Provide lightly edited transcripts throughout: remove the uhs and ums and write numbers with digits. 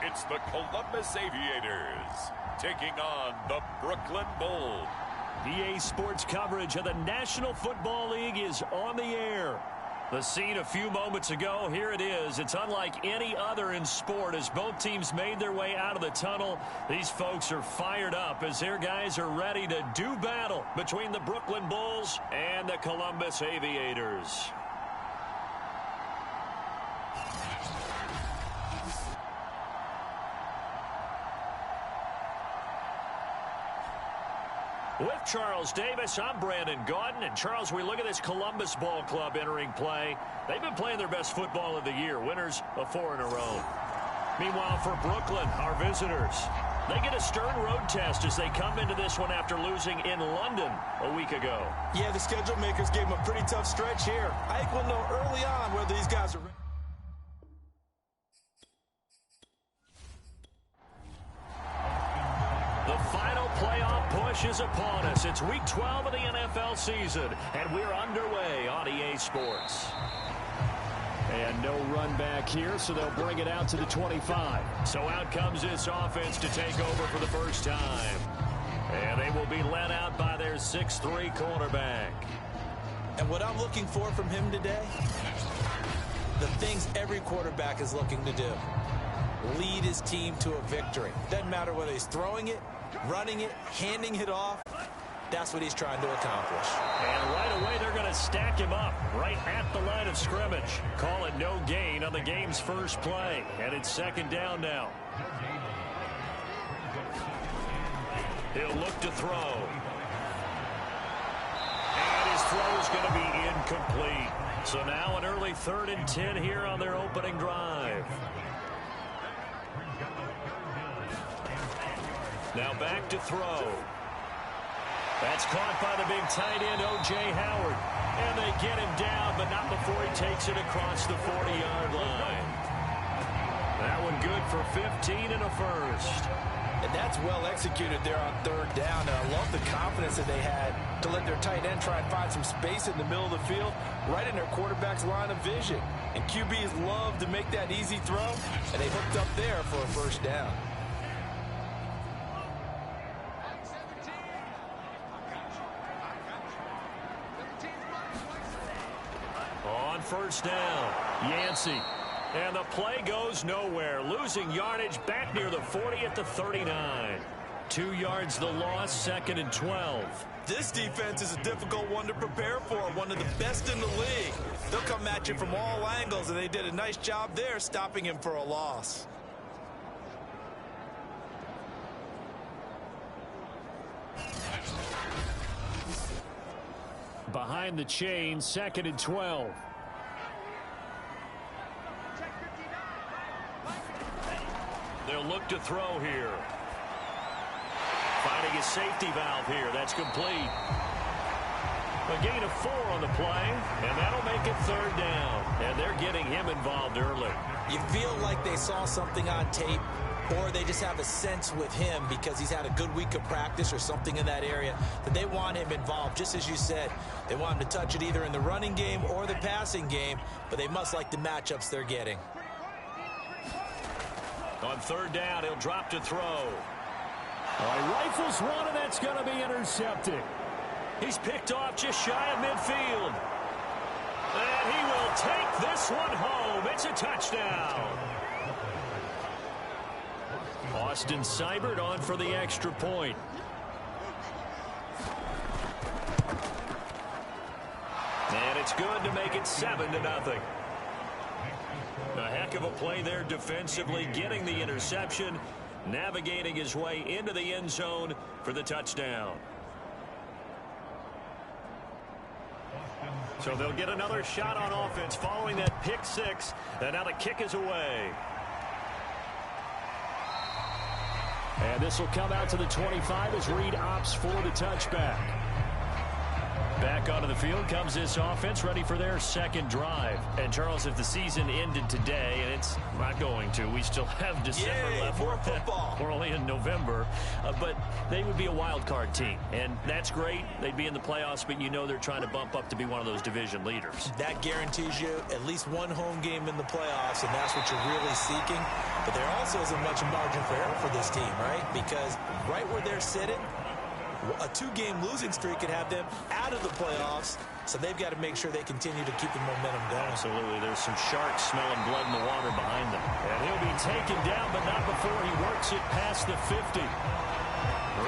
it's the Columbus Aviators taking on the Brooklyn Bulls. EA Sports coverage of the National Football League is on the air. The scene a few moments ago, here it is. It's unlike any other in sport as both teams made their way out of the tunnel. These folks are fired up as their guys are ready to do battle between the Brooklyn Bulls and the Columbus Aviators. With Charles Davis, I'm Brandon Gaudin. And Charles, we look at this Columbus Ball Club entering play. They've been playing their best football of the year, winners of 4 in a row. Meanwhile, for Brooklyn, our visitors, they get a stern road test as they come into this one after losing in London a week ago. Yeah, the schedule makers gave them a pretty tough stretch here. I think we'll know early on whether these guys are ready. The final playoff push is upon us. It's week 12 of the NFL season, and we're underway on EA Sports. And no run back here, so they'll bring it out to the 25. So out comes this offense to take over for the first time. And they will be led out by their 6'3" quarterback. And what I'm looking for from him today, the things every quarterback is looking to do. Lead his team to a victory. Doesn't matter whether he's throwing it, running it, handing it off. That's what he's trying to accomplish. And right away, they're going to stack him up right at the line of scrimmage. Call it no gain on the game's first play. And it's second down now. He'll look to throw. And his throw is going to be incomplete. So now an early 3rd and 10 here on their opening drive. Now back to throw. That's caught by the big tight end, O.J. Howard. And they get him down, but not before he takes it across the 40-yard line. That one good for 15 and a first. And that's well executed there on 3rd down. And I love the confidence that they had to let their tight end try and find some space in the middle of the field, right in their quarterback's line of vision. And QBs love to make that easy throw, and they hooked up there for a first down. On first down, Yancey. And the play goes nowhere. Losing yardage back near the 40 at the 39. 2 yards the loss, 2nd and 12. This defense is a difficult one to prepare for, one of the best in the league. They'll come at you from all angles, and they did a nice job there stopping him for a loss. Behind the chain, 2nd and 12. They'll look to throw here. Finding a safety valve here. That's complete. A gain of 4 on the play, and that'll make it 3rd down. And they're getting him involved early. You feel like they saw something on tape, or they just have a sense with him because he's had a good week of practice or something in that area that they want him involved. Just as you said, they want him to touch it either in the running game or the passing game, but they must like the matchups they're getting. On 3rd down, he'll drop to throw. All right, rifles one, and that's going to be intercepted. He's picked off just shy of midfield. And he will take this one home. It's a touchdown. Austin Seibert on for the extra point. And it's good to make it 7-0. A heck of a play there defensively, getting the interception, navigating his way into the end zone for the touchdown. So they'll get another shot on offense following that pick 6, and now the kick is away. And this will come out to the 25 as Reed opts for the touchback. Back onto the field comes this offense, ready for their second drive. And, Charles, if the season ended today, and it's not going to, we still have December left. More football. We're only in November. But they would be a wild card team. And that's great. They'd be in the playoffs, but you know they're trying to bump up to be one of those division leaders. That guarantees you at least one home game in the playoffs, and that's what you're really seeking. But there also isn't much margin for error for this team, right? Because right where they're sitting, a 2-game losing streak could have them out of the playoffs, so they've got to make sure they continue to keep the momentum going. Absolutely. There's some sharks smelling blood in the water behind them. And he'll be taken down, but not before he works it past the 50.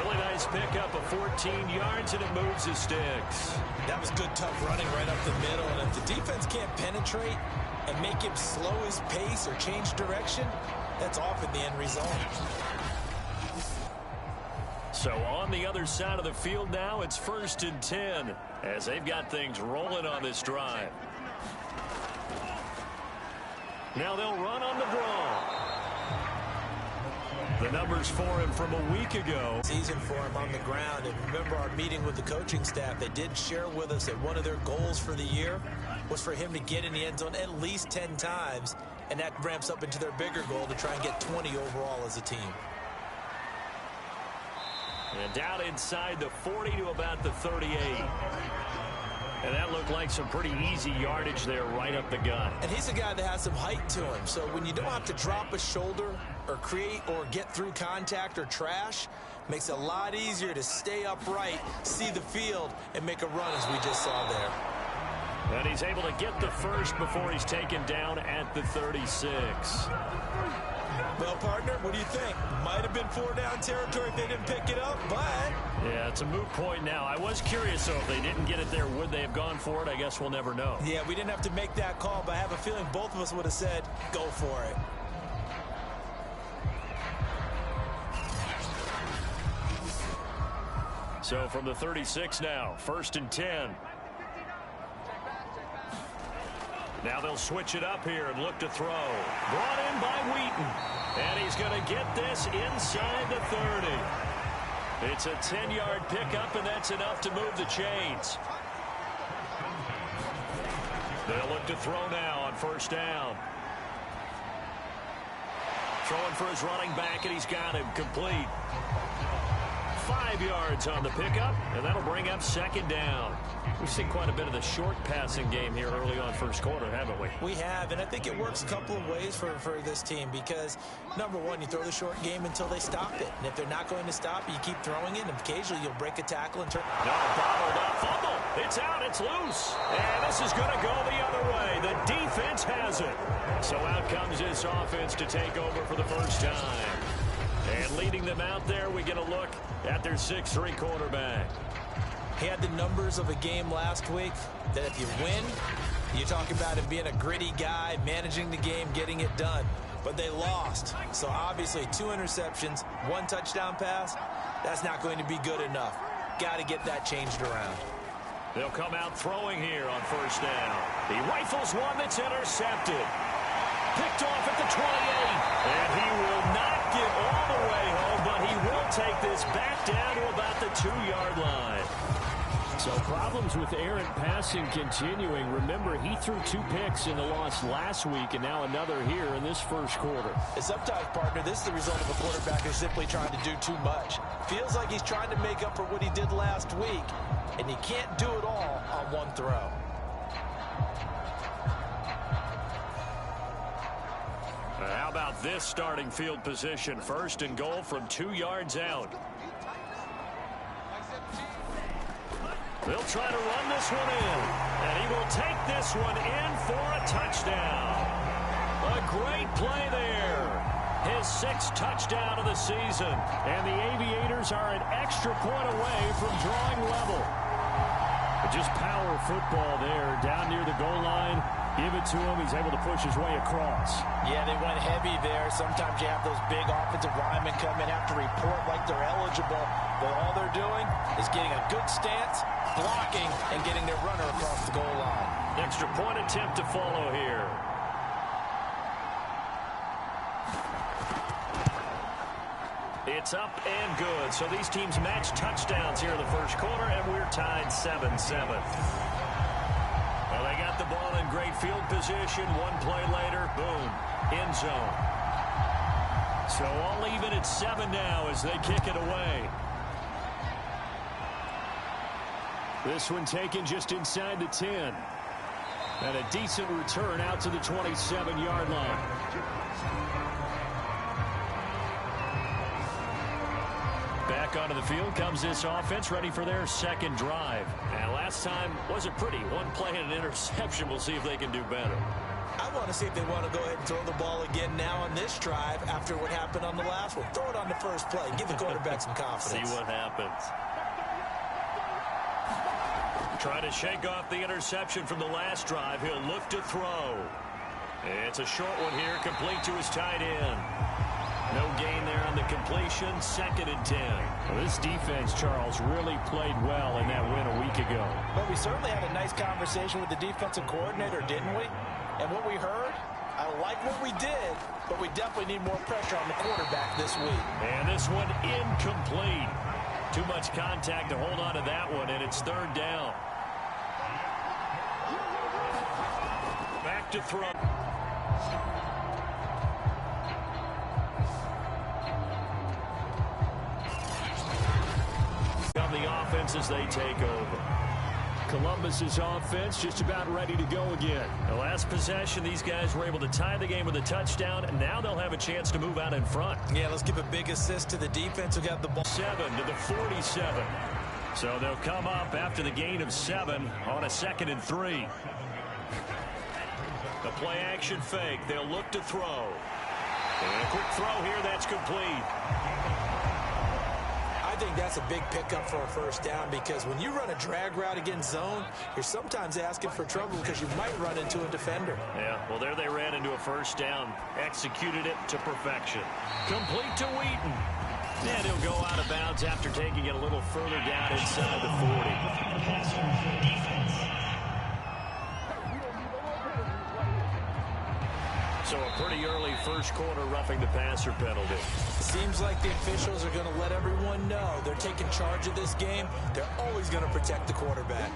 Really nice pickup of 14 yards, and it moves his sticks. That was good, tough running right up the middle, and if the defense can't penetrate and make him slow his pace or change direction, that's often the end result. So on the other side of the field now, it's 1st and 10 as they've got things rolling on this drive. Now they'll run on the draw. The numbers for him from a week ago. Season for him on the ground. And remember our meeting with the coaching staff, they did share with us that one of their goals for the year was for him to get in the end zone at least 10 times. And that ramps up into their bigger goal to try and get 20 overall as a team. And down inside the 40 to about the 38. And that looked like some pretty easy yardage there right up the gut. And he's a guy that has some height to him. So when you don't have to drop a shoulder or create or get through contact or trash, makes it a lot easier to stay upright, see the field, and make a run as we just saw there. And he's able to get the first before he's taken down at the 36. Well, partner, what do you think? Might have been 4-down territory if they didn't pick it up, but... Yeah, it's a moot point now. I was curious, though, if they didn't get it there, would they have gone for it? I guess we'll never know. Yeah, we didn't have to make that call, but I have a feeling both of us would have said, go for it. So from the 36 now, 1st and 10. Now they'll switch it up here and look to throw. Brought in by Wheaton. And he's going to get this inside the 30. It's a 10-yard pickup, and that's enough to move the chains. They'll look to throw now on 1st down. Throwing for his running back, and he's got him complete. 5 yards on the pickup, and that'll bring up 2nd down. We've seen quite a bit of the short passing game here early on first quarter, haven't we? We have, and I think it works a couple of ways for this team because, number one, you throw the short game until they stop it. And if they're not going to stop it, you keep throwing it, and occasionally you'll break a tackle and turn. No, bottled up, fumble. It's out, it's loose. And this is going to go the other way. The defense has it. So out comes this offense to take over for the first time. And leading them out there, we get a look at their 6'3" quarterback. He had the numbers of a game last week that if you win, you talk about him being a gritty guy, managing the game, getting it done. But they lost. So obviously 2 interceptions, 1 touchdown pass, that's not going to be good enough. Got to get that changed around. They'll come out throwing here on 1st down. He rifles one that's intercepted. Picked off at the 28. And he will not get all the way home, but he will take this back down to about the 2-yard line. So problems with errant passing continuing. Remember, he threw 2 picks in the loss last week, and now another here in this first quarter. And sometimes, partner, this is the result of a quarterback who's simply trying to do too much. Feels like he's trying to make up for what he did last week, and he can't do it all on one throw. How about this starting field position? 1st and goal from 2 yards out. They'll try to run this one in. And he will take this one in for a touchdown. A great play there. His 6th touchdown of the season. And the Aviators are an extra point away from drawing level. But just power football there down near the goal line. Give it to him. He's able to push his way across. Yeah, they went heavy there. Sometimes you have those big offensive linemen come in, have to report like they're eligible. But all they're doing is getting a good stance, blocking, and getting their runner across the goal line. Extra point attempt to follow here. It's up and good. So these teams match touchdowns here in the first quarter, and we're tied 7-7. Well, they got the ball in great field position. One play later, boom, end zone. So all even at 7 now as they kick it away. This one taken just inside the 10. And a decent return out to the 27-yard line. Back onto the field comes this offense, ready for their second drive. And last time wasn't pretty. One play and an interception. We'll see if they can do better. I want to see if they want to go ahead and throw the ball again now on this drive after what happened on the last one. Throw it on the first play. Give the quarterback some confidence. See what happens. Trying to shake off the interception from the last drive. He'll look to throw. It's a short one here, complete to his tight end. No gain there on the completion, 2nd and 10. Well, this defense, Charles, really played well in that win a week ago. But we certainly had a nice conversation with the defensive coordinator, didn't we? And what we heard, I like what we did, but we definitely need more pressure on the quarterback this week. And this one incomplete. Too much contact to hold on to that one, and it's 3rd down. Back to throw. On the offense as they take over. Columbus's offense just about ready to go again. The last possession, these guys were able to tie the game with a touchdown, and now they'll have a chance to move out in front. Yeah, let's give a big assist to the defense who got the ball. 7 to the 47. So they'll come up after the gain of 7 on a 2nd and 3. The play action fake. They'll look to throw. And a quick throw here. That's complete. I think that's a big pickup for a first down because when you run a drag route against zone, you're sometimes asking for trouble because you might run into a defender. Yeah, well, there they ran into a first down. Executed it to perfection. Complete to Wheaton. And he'll go out of bounds after taking it a little further down inside the 40. So a pretty early first quarter roughing the passer penalty. Seems like the officials are going to let everyone know they're taking charge of this game. They're always going to protect the quarterback.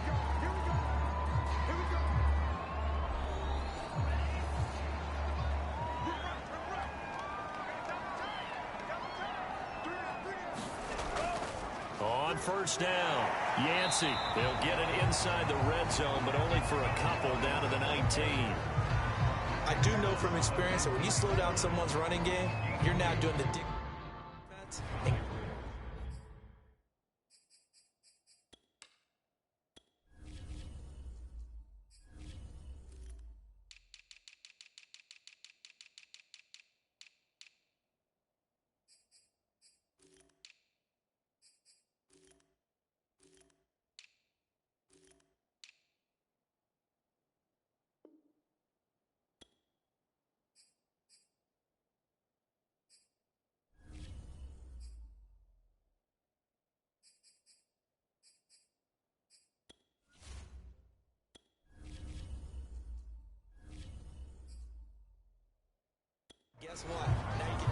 On first down, Yancey. They'll get it inside the red zone, but only for a couple down to the 19. I do know from experience that when you slow down someone's running game, you're now doing the defense. Guess what? Now you can...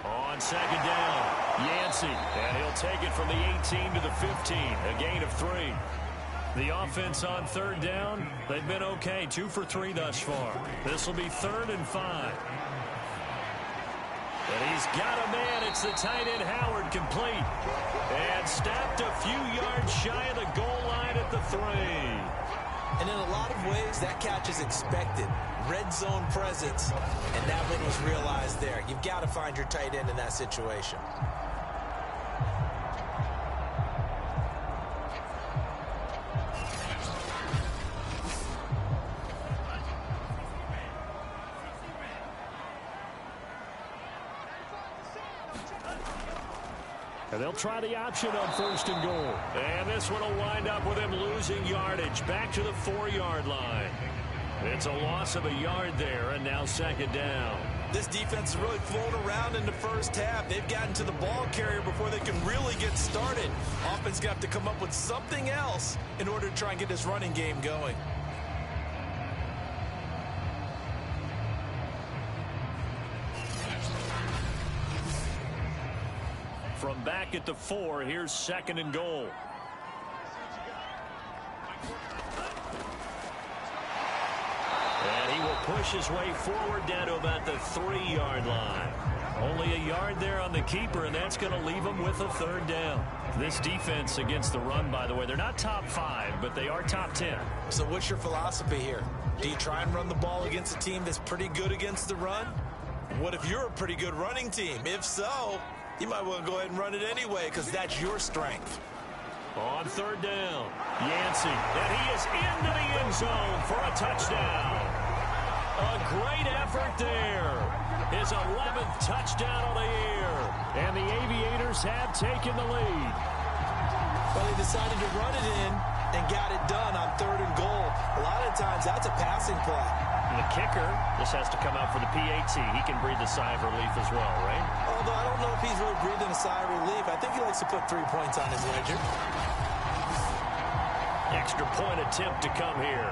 On second down, Yancey. And he'll take it from the 18 to the 15. A gain of 3. The offense on third down, they've been okay. 2 for 3 thus far. This will be 3rd and 5. And he's got a man. It's the tight end Howard, complete. And stopped a few yards shy of the goal line at the 3. And in a lot of ways, that catch is expected. Red zone presence, and that one was realized there. You've got to find your tight end in that situation. And they'll try the option on 1st and goal. And this one will wind up with him losing yardage back to the 4-yard line. It's a loss of a yard there, and now 2nd down. This defense is really flown around in the first half. They've gotten to the ball carrier before they can really get started. Offense going to have to come up with something else in order to try and get this running game going. From back at the 4, here's 2nd and goal. And he will push his way forward down to about the 3-yard line. Only a yard there on the keeper, and that's going to leave him with a 3rd down. This defense against the run, by the way, they're not top 5, but they are top 10. So what's your philosophy here? Do you try and run the ball against a team that's pretty good against the run? What if you're a pretty good running team? If so, you might want to go ahead and run it anyway because that's your strength. On 3rd down, Yancey, and he is into the end zone for a touchdown. A great effort there. His 11th touchdown of the year. And the Aviators have taken the lead. Well, they decided to run it in and got it done on 3rd and goal. A lot of times, that's a passing play. And the kicker, this has to come out for the PAT. He can breathe a sigh of relief as well, right? Although I don't know if he's really breathing a sigh of relief. I think he likes to put 3 points on his ledger. Extra point attempt to come here.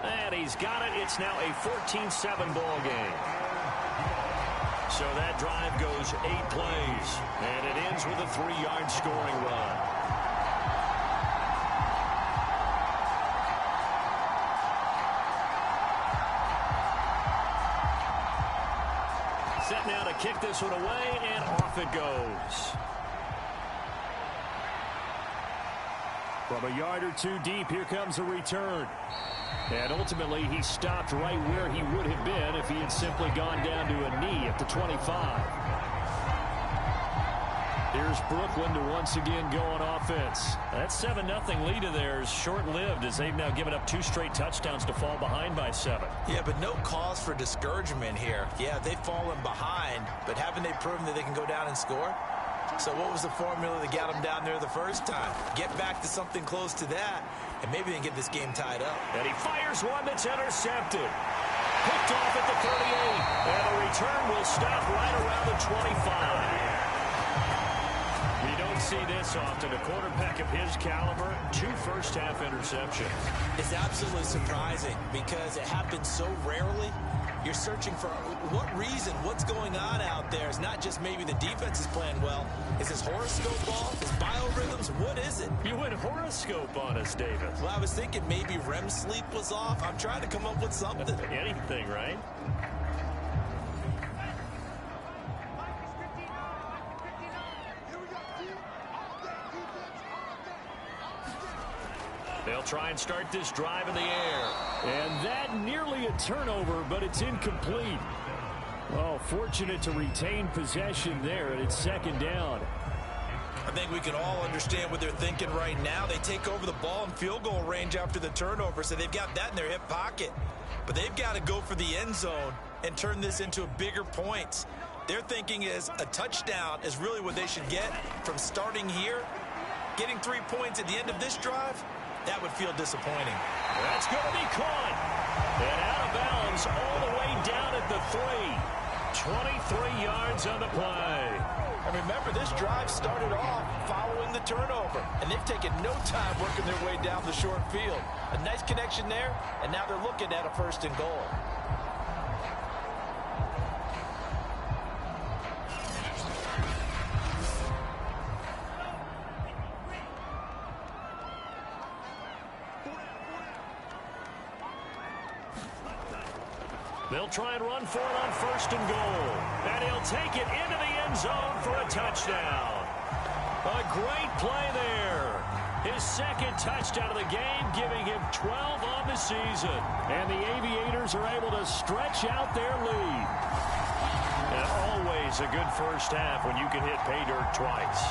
And he's got it. It's now a 14-7 ball game. So that drive goes 8 plays. And it ends with a 3-yard scoring run. Set now to kick this one away, and off it goes. From a yard or 2 deep, here comes a return. And ultimately, he stopped right where he would have been if he had simply gone down to a knee at the 25. Here's Brooklyn to once again go on offense. That 7-0 lead of theirs short-lived as they've now given up 2 straight touchdowns to fall behind by 7. Yeah, but no cause for discouragement here. Yeah, they've fallen behind, but haven't they proven that they can go down and score? So what was the formula that got them down there the first time? Get back to something close to that, and maybe they can get this game tied up. And he fires one that's intercepted. Picked off at the 38. And the return will stop right around the 25. You don't see this often. A quarterback of his caliber, 2 first-half interceptions. It's absolutely surprising because it happens so rarely. You're searching for what reason, what's going on out there. It's not just maybe the defense is playing well. Is his horoscope off? His biorhythms? What is it? You went horoscope on us, David. Well, I was thinking maybe REM sleep was off. I'm trying to come up with something. Anything, right? They'll try and start this drive in the air. And that nearly a turnover, but it's incomplete. Well, fortunate to retain possession there, and it's 2nd down. I think we can all understand what they're thinking right now. They take over the ball in field goal range after the turnover, so they've got that in their hip pocket. But they've got to go for the end zone and turn this into bigger points. Their thinking is a touchdown is really what they should get from starting here. Getting 3 points at the end of this drive, that would feel disappointing. That's going to be caught. And out of bounds all the way down at the 3. 23 yards on the play. And remember, this drive started off following the turnover. And they've taken no time working their way down the short field. A nice connection there, and now they're looking at a 1st and goal. They'll try and run for it on 1st and goal. And he'll take it into the end zone for a touchdown. A great play there. His 2nd touchdown of the game, giving him 12 on the season. And the Aviators are able to stretch out their lead. And always a good first half when you can hit pay dirt twice.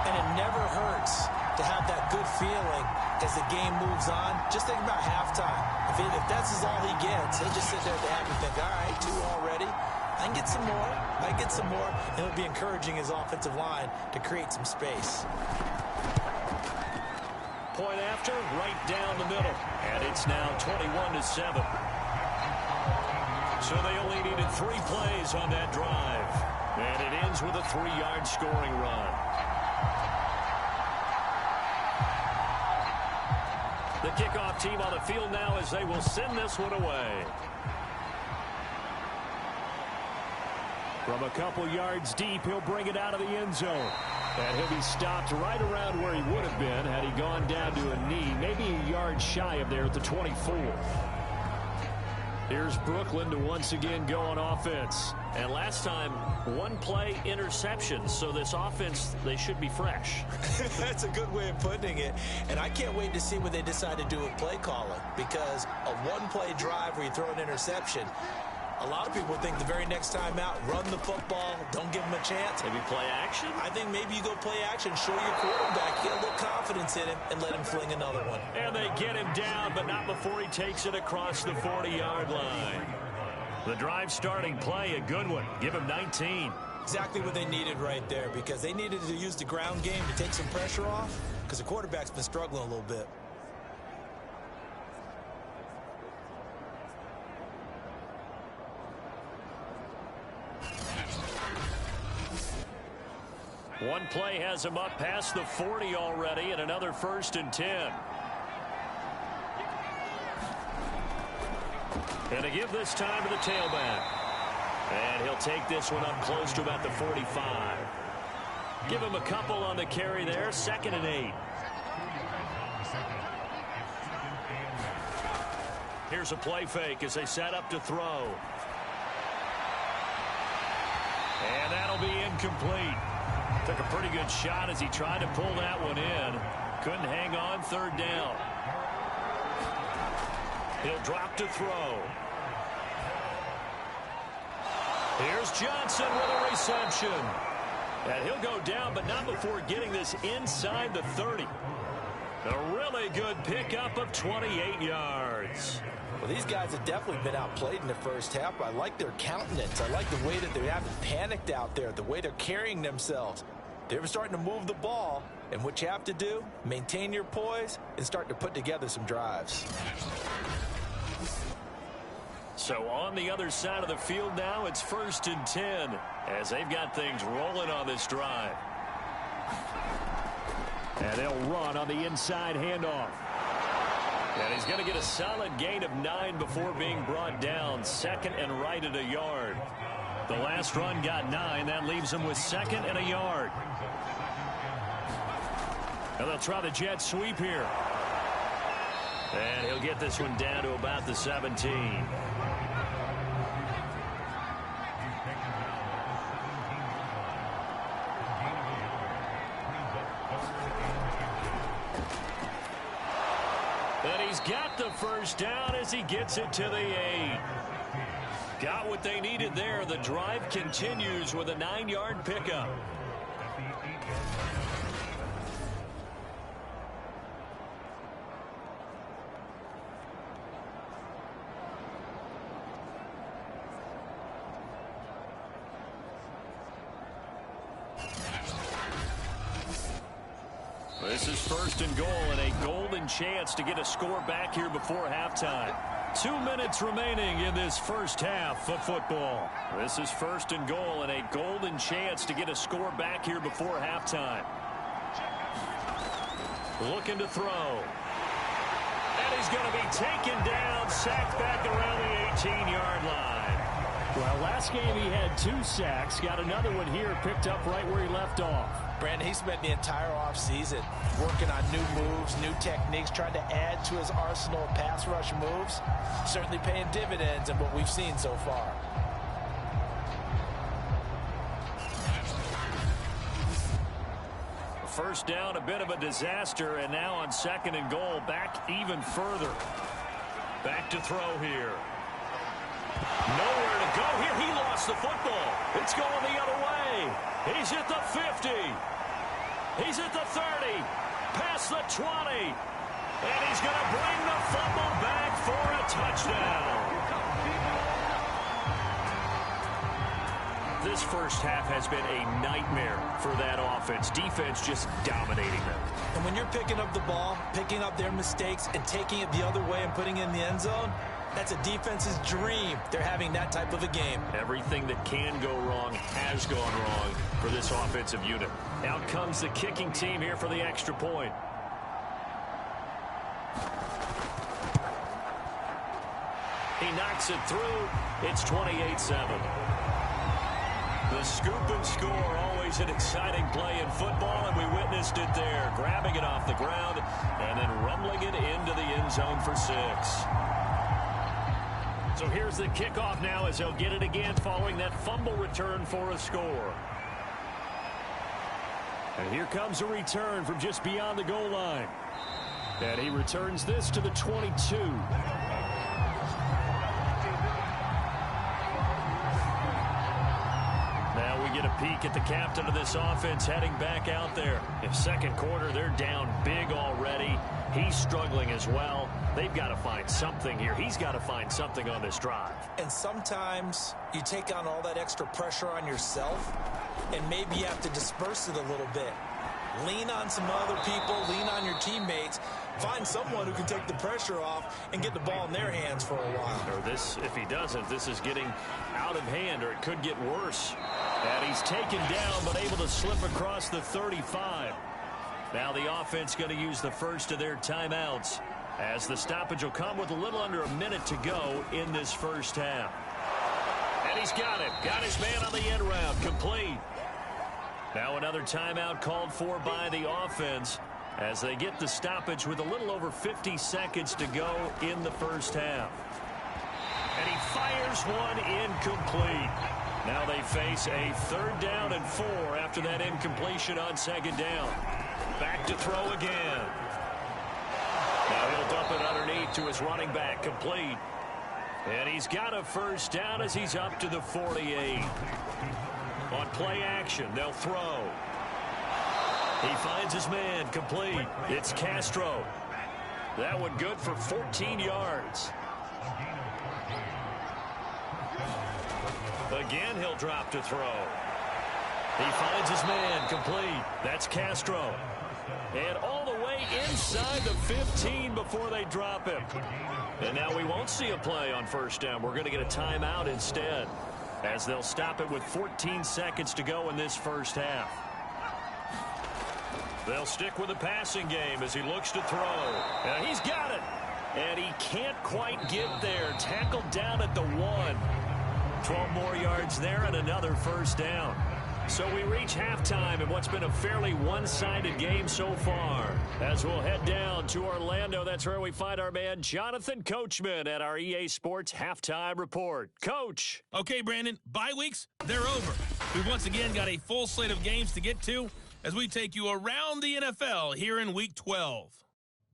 And it never hurts to have that good feeling as the game moves on. Just think about halftime. If that's all he gets, he'll just sit there at the half and think, all right, 2 already. I can get some more. I can get some more. And it'll be encouraging his offensive line to create some space. Point after, right down the middle. And it It's now 21-7. So they only needed 3 plays on that drive. And it ends with a 3-yard scoring run. The kickoff team on the field now as they will send this one away. From a couple yards deep, he'll bring it out of the end zone. And he'll be stopped right around where he would have been had he gone down to a knee, maybe a yard shy of there at the 24. Here's Brooklyn to once again go on offense. And last time, 1 play interception. So this offense, they should be fresh. That's a good way of putting it. And I can't wait to see what they decide to do with play calling. Because a 1-play drive where you throw an interception, a lot of people think the very next time out, run the football, don't give him a chance. Maybe play action? I think maybe you go play action, show your quarterback, get a little confidence in him, and let him fling another one. And they get him down, but not before he takes it across the 40-yard line. The drive starting play, a good one. Give him 19. Exactly what they needed right there, because they needed to use the ground game to take some pressure off, because the quarterback's been struggling a little bit. One play has him up past the 40 already, and another 1st and 10. And to give this time to the tailback. And he'll take this one up close to about the 45. Give him a couple on the carry there, 2nd and 8. Here's a play fake as they set up to throw. And that'll be incomplete. Took a pretty good shot as he tried to pull that one in. Couldn't hang on, 3rd down. He'll drop to throw. Here's Johnson with a reception. And he'll go down, but not before getting this inside the 30. A really good pickup of 28 yards. Well, these guys have definitely been outplayed in the first half. I like their countenance. I like the way that they haven't panicked out there, the way they're carrying themselves. They're starting to move the ball, and what you have to do, maintain your poise and start to put together some drives. So on the other side of the field now, it's 1st and 10 as they've got things rolling on this drive. And they'll run on the inside handoff. And he's going to get a solid gain of 9 before being brought down. 2nd and right at a yard. The last run got 9. That leaves him with 2nd and a yard. And they'll try the jet sweep here. And he'll get this one down to about the 17. And he's got the 1st down as he gets it to the 8. Got what they needed there. The drive continues with a 9-yard pickup. This is 1st and goal and a golden chance to get a score back here before halftime. 2 minutes remaining in this first half of football. This is 1st and goal and a golden chance to get a score back here before halftime. Looking to throw. And he's going to be taken down, sacked back around the 18-yard line. Well, last game he had 2 sacks. Got another one here, picked up right where he left off. Brandon, he spent the entire offseason working on new moves, new techniques, trying to add to his arsenal of pass rush moves. Certainly paying dividends in what we've seen so far. First down, a bit of a disaster, and now on 2nd and goal, back even further. Back to throw here. Nowhere to go here. He lost the football. It's going the other way. He's at the 50. He's at the 30. Past the 20. And he's going to bring the fumble back for a touchdown. This first half has been a nightmare for that offense. Defense just dominating them. And when you're picking up the ball, picking up their mistakes, and taking it the other way and putting it in the end zone, that's a defense's dream. They're having that type of a game. Everything that can go wrong has gone wrong for this offensive unit. Out comes the kicking team here for the extra point. He knocks it through. It's 28-7. The scoop and score, always an exciting play in football, and we witnessed it there. Grabbing it off the ground and then rumbling it into the end zone for 6. So here's the kickoff now as they'll get it again following that fumble return for a score. And here comes a return from just beyond the goal line. And he returns this to the 22. Now we get a peek at the captain of this offense heading back out there. In second quarter, they're down big already. He's struggling as well. They've got to find something here. He's got to find something on this drive. And sometimes you take on all that extra pressure on yourself, and maybe you have to disperse it a little bit. Lean on some other people, lean on your teammates, find someone who can take the pressure off and get the ball in their hands for a while. Or this, if he doesn't, this is getting out of hand, or it could get worse. And he's taken down, but able to slip across the 35. Now the offense going to use the first of their timeouts, as the stoppage will come with a little under a minute to go in this first half. And he's got it. Got his man on the end round. Complete. Now another timeout called for by the offense as they get the stoppage with a little over 50 seconds to go in the first half. And he fires one incomplete. Now they face a 3rd down and 4 after that incompletion on 2nd down. Back to throw again. Now he'll dump it underneath to his running back. Complete. And he's got a first down as he's up to the 48. On play action, they'll throw. He finds his man. Complete. It's Castro. That one good for 14 yards. Again, he'll drop to throw. He finds his man. Complete. That's Castro. And all the way inside the 15 before they drop him. And now we won't see a play on first down. We're going to get a timeout instead, as they'll stop it with 14 seconds to go in this first half. They'll stick with the passing game as he looks to throw. And he's got it. And he can't quite get there. Tackled down at the 1. 12 more yards there and another first down. So we reach halftime in what's been a fairly one-sided game so far. As we'll head down to Orlando, that's where we find our man Jonathan Coachman at our EA Sports Halftime Report. Coach. Okay, Brandon, bye weeks, they're over. We've once again got a full slate of games to get to as we take you around the NFL here in Week 12.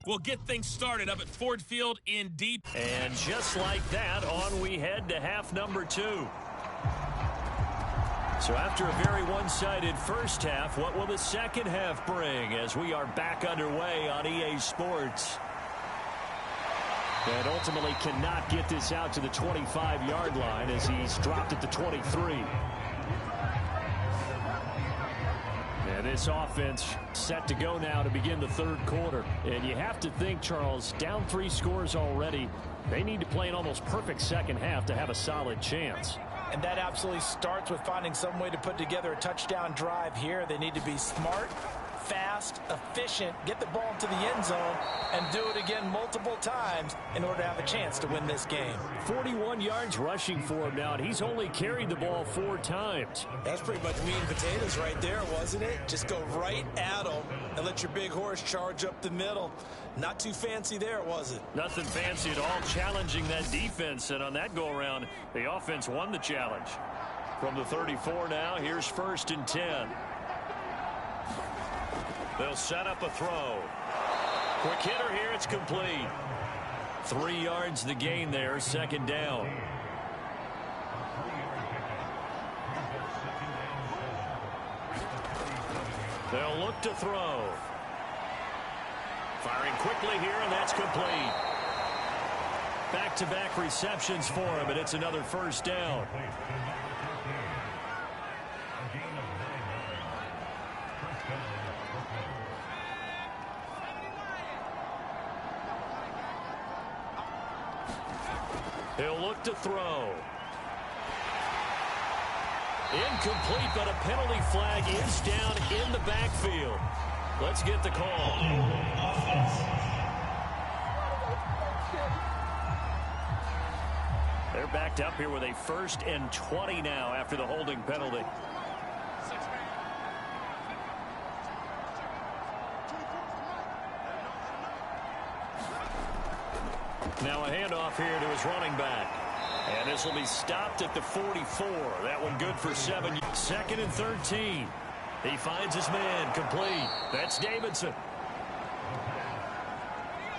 We'll get things started up at Ford Field in deep. And just like that, on we head to half number 2. So after a very one-sided first half, what will the second half bring as we are back underway on EA Sports? And ultimately cannot get this out to the 25-yard line as he's dropped at the 23. And this offense set to go now to begin the third quarter. And you have to think, Charles, down 3 scores already. They need to play an almost perfect second half to have a solid chance. And that absolutely starts with finding some way to put together a touchdown drive here. They need to be smart, fast, efficient, get the ball into the end zone, and do it again multiple times in order to have a chance to win this game. 41 yards rushing for him now, and he's only carried the ball 4 times. That's pretty much meat and potatoes right there, wasn't it? Just go right at them and let your big horse charge up the middle. Not too fancy there, was it? Nothing fancy at all, challenging that defense. And on that go-around, the offense won the challenge. From the 34 now, here's 1st and 10. They'll set up a throw. Quick hitter here, it's complete. 3 yards the gain there, 2nd down. They'll look to throw. Firing quickly here, and that's complete. Back-to-back receptions for him, and it's another first down. He'll look to throw. Incomplete, but a penalty flag is down in the backfield. Let's get the call. They're backed up here with a 1st and 20 now after the holding penalty. Now a handoff here to his running back. And this will be stopped at the 44. That one good for 7. 2nd and 13. He finds his man complete. That's Davidson.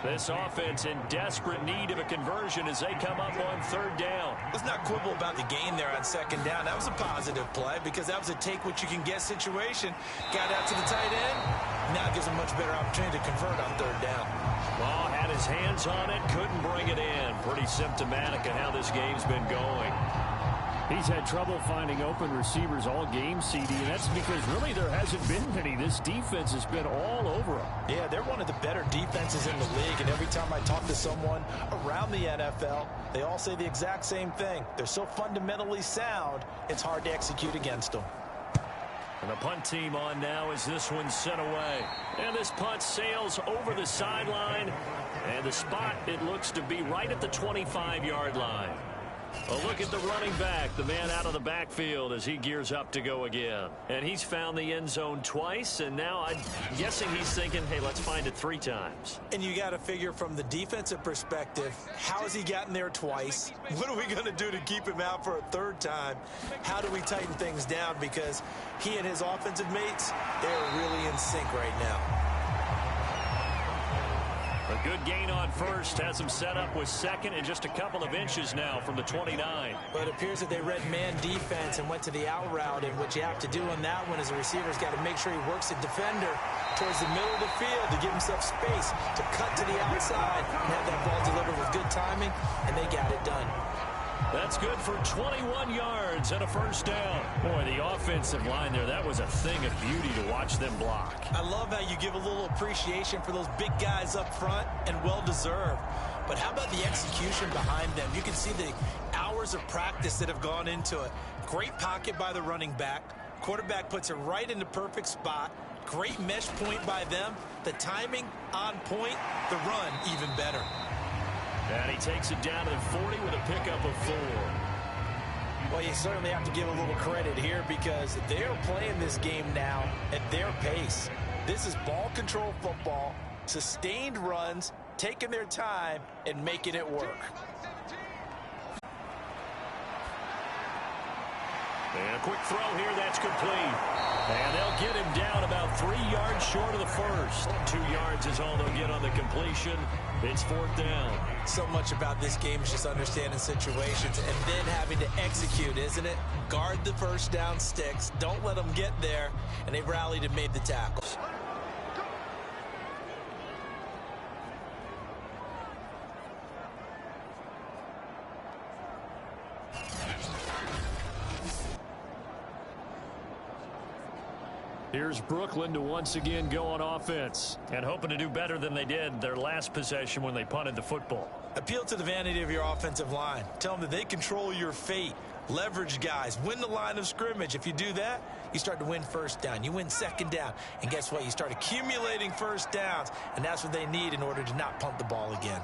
This offense in desperate need of a conversion as they come up on 3rd down. Let's not quibble about the gain there on 2nd down. That was a positive play because that was a take-what-you-can-get situation. Got out to the tight end. Now it gives him a much better opportunity to convert on 3rd down. Ball had his hands on it, couldn't bring it in. Pretty symptomatic of how this game's been going. He's had trouble finding open receivers all game, CD, and that's because really there hasn't been any. This defense has been all over him. Yeah, they're one of the better defenses in the league, and every time I talk to someone around the NFL, they all say the exact same thing. They're so fundamentally sound, it's hard to execute against them. And the punt team on now as this one's sent away. And this punt sails over the sideline. And the spot, it looks to be right at the 25-yard line. A look at the running back, the man out of the backfield as he gears up to go again. And he's found the end zone twice, and now I'm guessing he's thinking, hey, let's find it 3 times. And you got to figure from the defensive perspective, how has he gotten there twice? What are we going to do to keep him out for a 3rd time? How do we tighten things down? Because he and his offensive mates, they're really in sync right now. A good gain on 1st has him set up with 2nd and just a couple of inches now from the 29. But it appears that they read man defense and went to the out route, and what you have to do on that one is the receiver's got to make sure he works the defender towards the middle of the field to give himself space to cut to the outside and have that ball delivered with good timing, and they got it done. That's good for 21 yards and a 1st down. Boy, the offensive line there, that was a thing of beauty to watch them block. I love how you give a little appreciation for those big guys up front, and well-deserved. But how about the execution behind them? You can see the hours of practice that have gone into it. Great pocket by the running back. Quarterback puts it right in the perfect spot. Great mesh point by them. The timing on point. The run even better. And he takes it down to the 40 with a pickup of 4. Well, you certainly have to give a little credit here because they're playing this game now at their pace. This is ball control football, sustained runs, taking their time, and making it work. And a quick throw here, that's complete. And they'll get him down about 3 yards short of the 1st. 2 yards is all they'll get on the completion. It's 4th down. So much about this game is just understanding situations and then having to execute, isn't it? Guard the 1st down sticks. Don't let them get there. And they rallied and made the tackles. Here's Brooklyn to once again go on offense. And hoping to do better than they did their last possession when they punted the football. Appeal to the vanity of your offensive line. Tell them that they control your fate. Leverage guys. Win the line of scrimmage. If you do that, you start to win 1st down. You win 2nd down. And guess what? You start accumulating 1st downs. And that's what they need in order to not punt the ball again.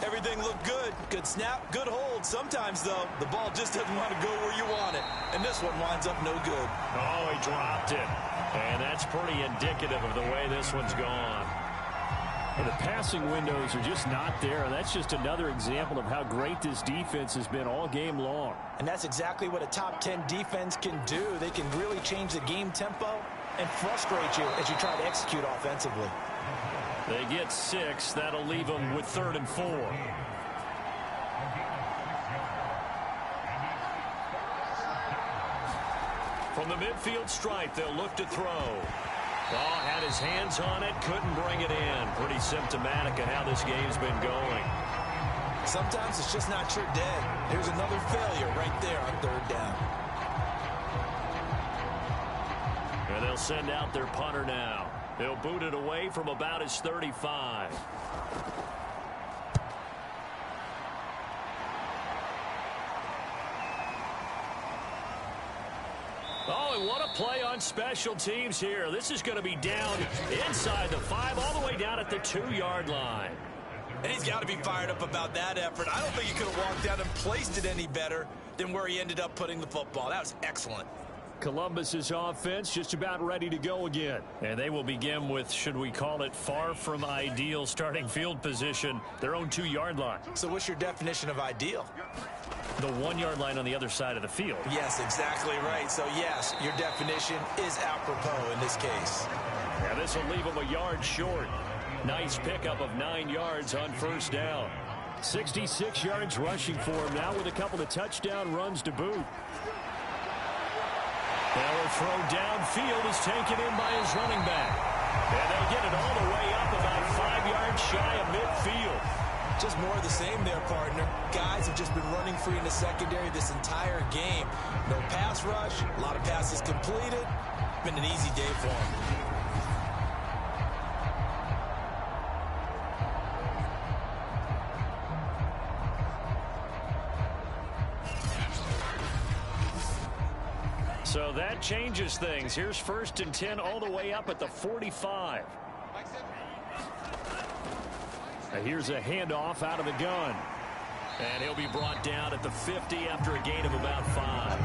Everything looked good. Good snap, good hold. Sometimes, though, the ball just doesn't want to go where you want it. And this one winds up no good. Oh, he dropped it. And that's pretty indicative of the way this one's gone. And the passing windows are just not there. And that's just another example of how great this defense has been all game long. And that's exactly what a top 10 defense can do. They can really change the game tempo and frustrate you as you try to execute offensively. They get 6. That'll leave them with 3rd and 4. From the midfield stripe, they'll look to throw. Ball had his hands on it, couldn't bring it in. Pretty symptomatic of how this game's been going. Sometimes it's just not your day. Here's another failure right there on 3rd down. And they'll send out their punter now. They'll boot it away from about his 35. Oh, and what a play on special teams here. This is going to be down inside the 5, all the way down at the 2-yard line. And he's got to be fired up about that effort. I don't think he could have walked down and placed it any better than where he ended up putting the football. That was excellent. Columbus's offense just about ready to go again. And they will begin with, should we call it, far from ideal starting field position, their own 2-yard line. So what's your definition of ideal? The 1-yard line on the other side of the field. Yes, exactly right. So, yes, your definition is apropos in this case. Yeah, this will leave them a yard short. Nice pickup of 9 yards on first down. 66 yards rushing for him now with a couple of touchdown runs to boot. Now a throw downfield is taken in by his running back. And they'll get it all the way up about 5 yards shy of midfield. Just more of the same there, partner. Guys have just been running free in the secondary this entire game. No pass rush, a lot of passes completed. Been an easy day for them. So that changes things. Here's 1st and 10 all the way up at the 45. Here's a handoff out of the gun. And he'll be brought down at the 50 after a gain of about 5.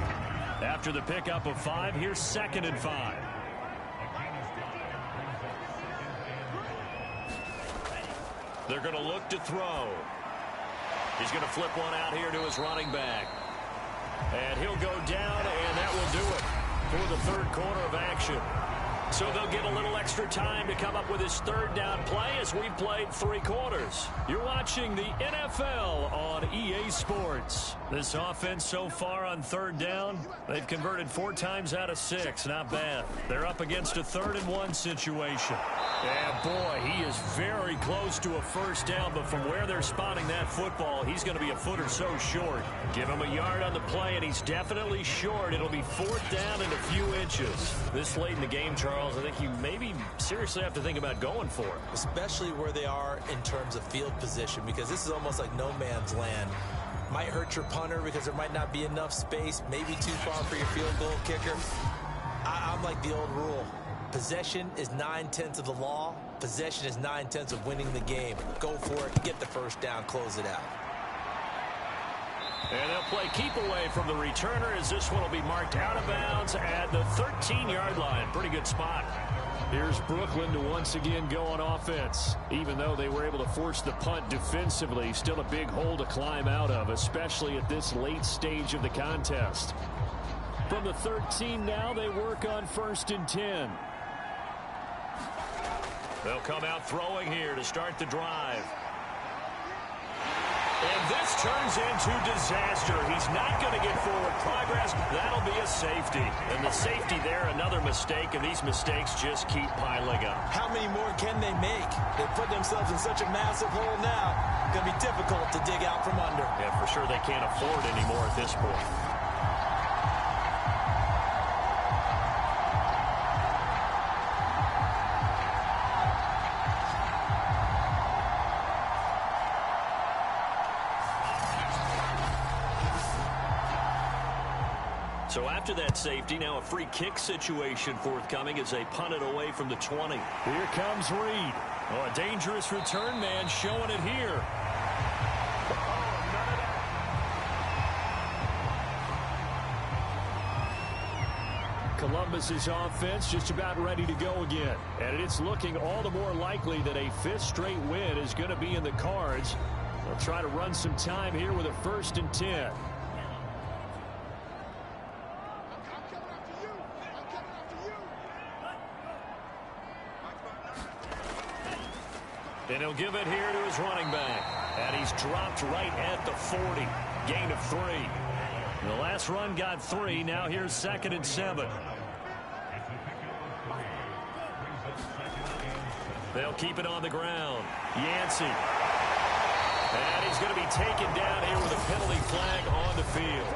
After the pickup of 5, here's 2nd and 5. They're going to look to throw. He's going to flip one out here to his running back. And he'll go down, and that will do it for the 3rd quarter of action. So they'll get a little extra time to come up with his 3rd down play as we've played 3 quarters. You're watching the NFL on EA Sports. This offense so far on 3rd down, they've converted 4 times out of 6. Not bad. They're up against a 3rd and 1 situation. And boy, he is very close to a 1st down, but from where they're spotting that football, he's going to be a foot or so short. Give him a yard on the play, and he's definitely short. It'll be 4th down and a few inches. This late in the game, Charles, I think you maybe seriously have to think about going for it. Especially where they are in terms of field position, because this is almost like no man's land. Might hurt your punter because there might not be enough space, maybe too far for your field goal kicker. I'm like the old rule. Possession is 9/10 of the law. Possession is 9/10 of winning the game. Go for it. Get the 1st down. Close it out. And they'll play keep away from the returner as this one will be marked out of bounds at the 13-yard line. Pretty good spot. Here's Brooklyn to once again go on offense. Even though they were able to force the punt defensively, still a big hole to climb out of, especially at this late stage of the contest. From the 13 now, they work on 1st and 10. They'll come out throwing here to start the drive. And this turns into disaster. He's not going to get forward progress. That'll be a safety. And the safety there, another mistake, and these mistakes just keep piling up. How many more can they make? They've put themselves in such a massive hole now. Going to be difficult to dig out from under. Yeah, for sure they can't afford anymore at this point. So after that safety, now a free kick situation forthcoming as they punt it away from the 20. Here comes Reed. Oh, a dangerous return man showing it here. Columbus's offense just about ready to go again. And it's looking all the more likely that a 5th straight win is going to be in the cards. They'll try to run some time here with a 1st and 10. And he'll give it here to his running back. And he's dropped right at the 40. Gain of 3. The last run got 3. Now here's 2nd and 7. They'll keep it on the ground. Yancey. And he's going to be taken down here with a penalty flag on the field.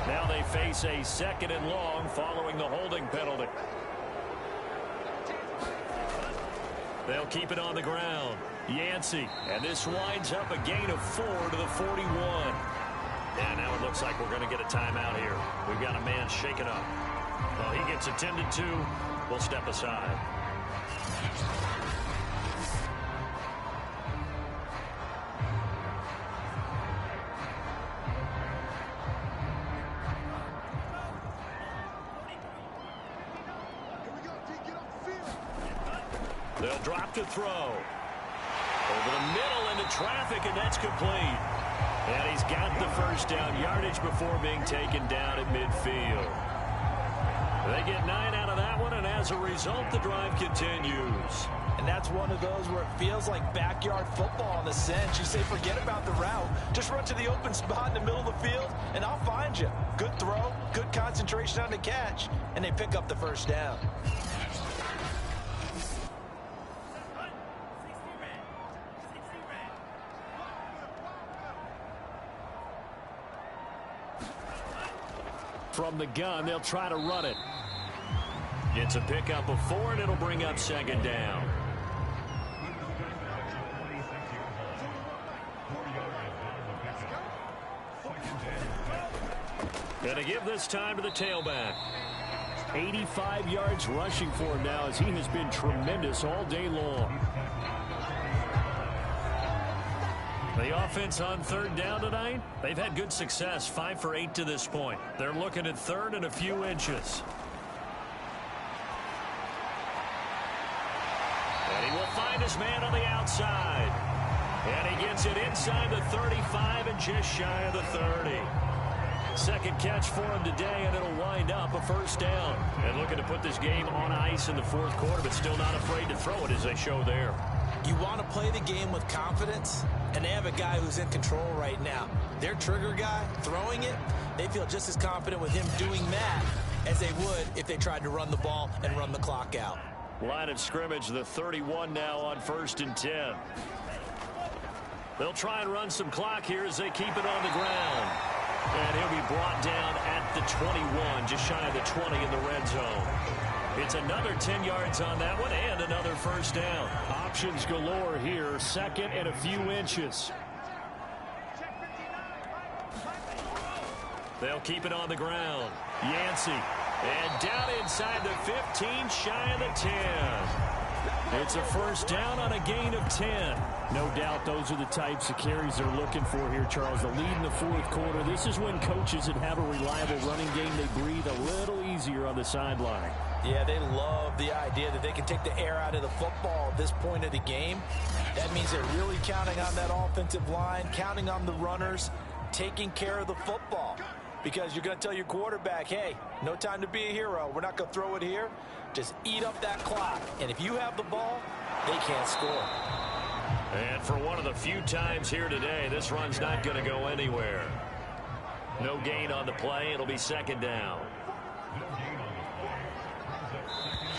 Now they face a 2nd and long following the holding penalty. They'll keep it on the ground. Yancey, and this winds up a gain of 4 to the 41. And now it looks like we're going to get a timeout here. We've got a man shaken up. Well, he gets attended to. We'll step aside. They'll drop to throw. Over the middle into traffic, and that's complete. And he's got the first down yardage before being taken down at midfield. They get 9 out of that one, and as a result, the drive continues. And that's one of those where it feels like backyard football in a sense. You say forget about the route. Just run to the open spot in the middle of the field, and I'll find you. Good throw, good concentration on the catch, and they pick up the first down. From the gun, they'll try to run it. It's a pickup of 4, and it'll bring up second down. Gonna give this time to the tailback. 85 yards rushing for him now, as he has been tremendous all day long. The offense on third down tonight, they've had good success, 5 for 8 to this point. They're looking at third and a few inches. And he will find his man on the outside. And he gets it inside the 35 and just shy of the 30. Second catch for him today, and it'll wind up a first down. And looking to put this game on ice in the fourth quarter, but still not afraid to throw it as they show there. You want to play the game with confidence, and they have a guy who's in control right now. Their trigger guy throwing it, they feel just as confident with him doing that as they would if they tried to run the ball and run the clock out. Line of scrimmage, the 31 now on 1st and 10. They'll try and run some clock here as they keep it on the ground. And he'll be brought down at the 21, just shy of the 20 in the red zone. It's another 10 yards on that one and another first down. Options galore here, second and a few inches. They'll keep it on the ground. Yancey. And down inside the 15, shy of the 10. It's a first down on a gain of 10. No doubt those are the types of carries they're looking for here, Charles. The lead in the fourth quarter. This is when coaches that have a reliable running game, they breathe a little easier on the sideline. Yeah, they love the idea that they can take the air out of the football at this point of the game. That means they're really counting on that offensive line, counting on the runners, taking care of the football. Because you're going to tell your quarterback, hey, no time to be a hero. We're not going to throw it here. Just eat up that clock. And if you have the ball, they can't score. And for one of the few times here today, this run's not going to go anywhere. No gain on the play. It'll be second down.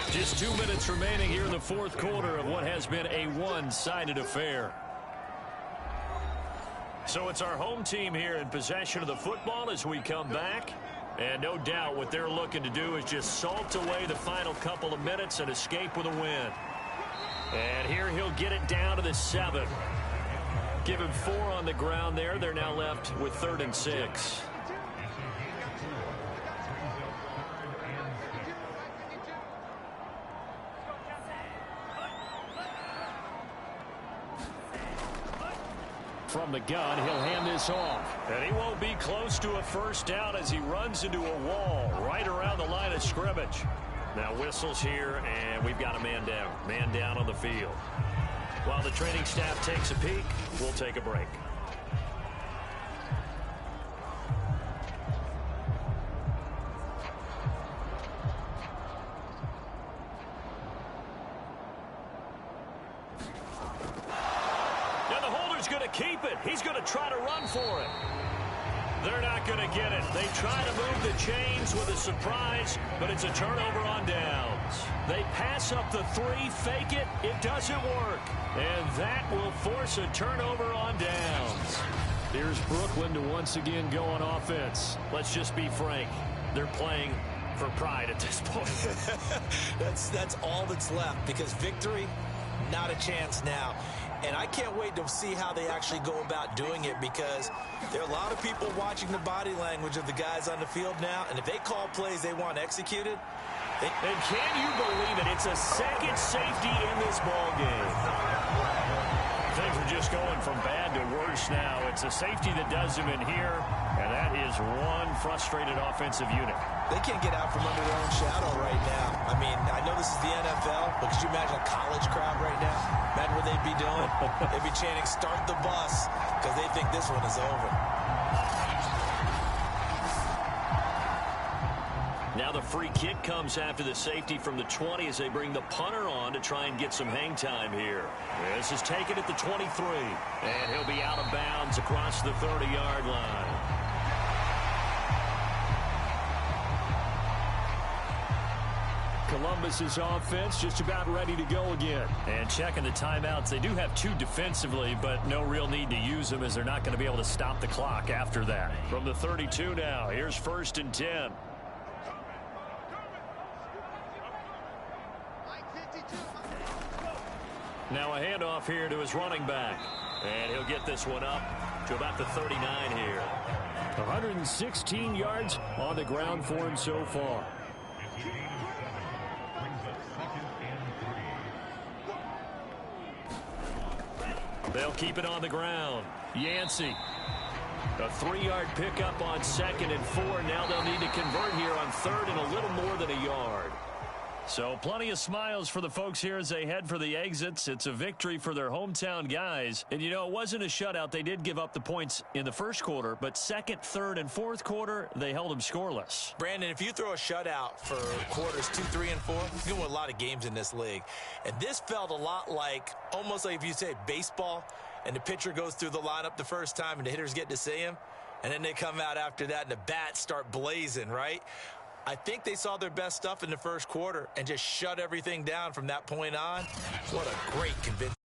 Just 2 minutes remaining here in the fourth quarter of what has been a one-sided affair. So it's our home team here in possession of the football as we come back. And no doubt what they're looking to do is just salt away the final couple of minutes and escape with a win. And here he'll get it down to the 7. Give him 4 on the ground there. They're now left with 3rd and 6. From the gun, he'll hand this off. And he won't be close to a first down as he runs into a wall right around the line of scrimmage. Now whistles here, and we've got a man down. Man down on the field. While the training staff takes a peek, we'll take a break. Keep it. He's going to try to run for it. They're not going to get it. They try to move the chains with a surprise, but it's a turnover on downs. They pass up the 3, fake it. It doesn't work. And that will force a turnover on downs. Here's Brooklyn to once again go on offense. Let's just be frank. They're playing for pride at this point. That's all that's left, because victory not a chance now. And I can't wait to see how they actually go about doing it, because there are a lot of people watching the body language of the guys on the field now, and if they call plays they want executed. And can you believe it? It's a second safety in this ball game. Things are just going from bad to worse now. It's a safety that does them in here, and that is one frustrated offensive unit. They can't get out from under their own shadow right now. I mean, I know this is the NFL, but could you imagine a college crowd right now? Imagine what they'd be doing. They'd be chanting, "Start the bus," because they think this one is over. Now the free kick comes after the safety from the 20 as they bring the punter on to try and get some hang time here. This is taken at the 23, and he'll be out of bounds across the 30-yard line. Columbus's offense just about ready to go again. And checking the timeouts, they do have 2 defensively, but no real need to use them as they're not going to be able to stop the clock after that. From the 32 now, here's 1st and 10. Now a handoff here to his running back. And he'll get this one up to about the 39 here. 116 yards on the ground for him so far. They'll keep it on the ground. Yancey. A 3-yard pickup on 2nd and 4. Now they'll need to convert here on 3rd and a little more than a yard. So plenty of smiles for the folks here as they head for the exits. It's a victory for their hometown guys. And, you know, it wasn't a shutout. They did give up the points in the first quarter, but 2nd, 3rd, and 4th quarter, they held them scoreless. Brandon, if you throw a shutout for quarters 2, 3, and 4, you can win a lot of games in this league. And this felt a lot like, almost like if you say baseball, and the pitcher goes through the lineup the first time and the hitters get to see him, and then they come out after that and the bats start blazing, right? I think they saw their best stuff in the first quarter and just shut everything down from that point on. What a great convincing.